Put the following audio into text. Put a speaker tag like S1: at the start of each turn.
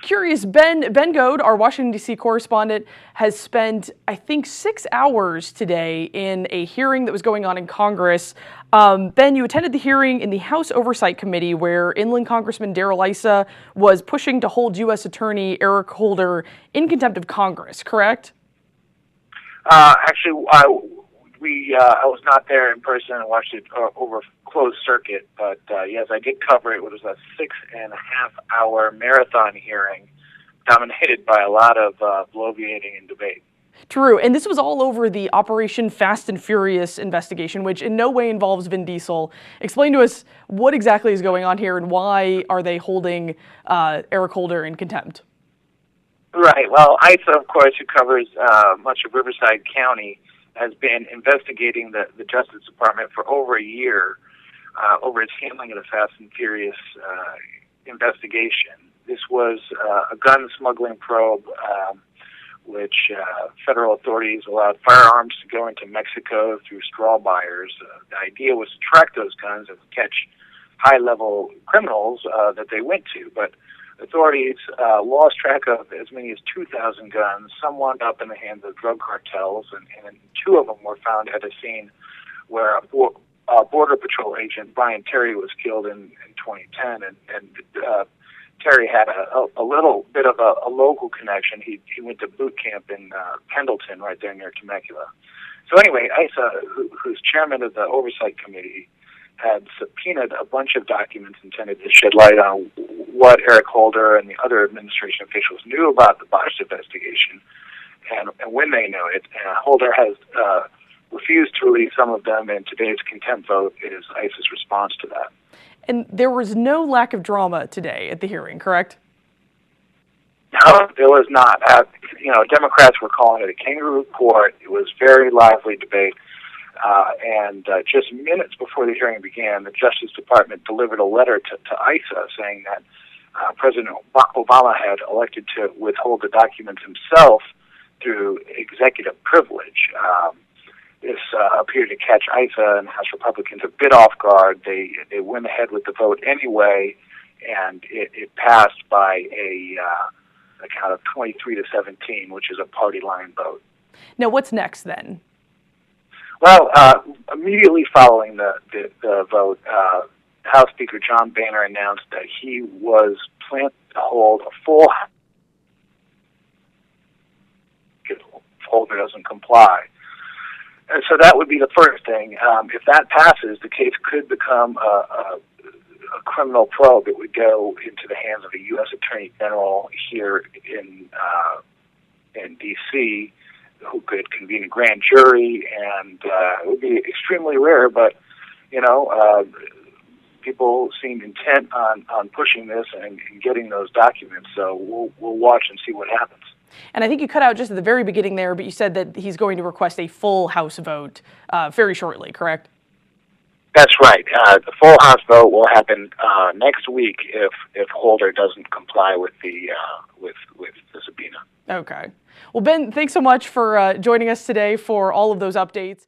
S1: curious, Ben Goad, our Washington, D.C. correspondent, has spent, I think, 6 hours today in a hearing that was going on in Congress. Ben, you attended the hearing in the House Oversight Committee where Inland Congressman Darrell Issa was pushing to hold U.S. Attorney Eric Holder in contempt of Congress, correct?
S2: Actually, I was not there in person and watched it over closed circuit, but yes, I did cover it. It was a 6.5-hour marathon hearing dominated by a lot of bloviating and debate.
S1: True, and this was all over the Operation Fast and Furious investigation, which in no way involves Vin Diesel. Explain to us what exactly is going on here and why are they holding Eric Holder in contempt?
S2: Right, well, Issa, of course, who covers much of Riverside County, has been investigating the Justice Department for over a year over its handling of the Fast and Furious investigation. This was a gun smuggling probe which federal authorities allowed firearms to go into Mexico through straw buyers. The idea was to track those guns and catch high-level criminals that they went to, but authorities lost track of as many as 2,000 guns. Some wound up in the hands of drug cartels, and 2 of them were found at a scene where a Border Patrol agent, Brian Terry, was killed in 2010, and Terry had a little bit of a local connection. He went to boot camp in Pendleton, right there near Temecula. So anyway, Issa, who's chairman of the Oversight Committee, had subpoenaed a bunch of documents intended to shed light on what Eric Holder and the other administration officials knew about the botched investigation and when they knew it. Holder has refused to release some of them, and today's contempt vote is Issa's response to that.
S1: And there was no lack of drama today at the hearing, correct?
S2: No, there was not. Democrats were calling it a kangaroo court. It was very lively debate. And just minutes before the hearing began, the Justice Department delivered a letter to Issa saying that President Obama had elected to withhold the documents himself through executive privilege. This appeared to catch Issa and House Republicans a bit off guard. They went ahead with the vote anyway, and it passed by a count of 23-17, which is a party line vote.
S1: Now, what's next then?
S2: Well, immediately following the vote, House Speaker John Boehner announced that he was planning to hold a full House if Holder doesn't comply. And so that would be the first thing. If that passes, the case could become a criminal probe. It would go into the hands of a U.S. Attorney General here in D.C., who could convene a grand jury, and it would be extremely rare, but, people seem intent on pushing this and getting those documents, so we'll watch and see what happens.
S1: And I think you cut out just at the very beginning there, but you said that he's going to request a full House vote very shortly, correct?
S2: That's right. The full House vote will happen next week if Holder doesn't comply with the subpoena.
S1: Okay. Well, Ben, thanks so much for joining us today for all of those updates.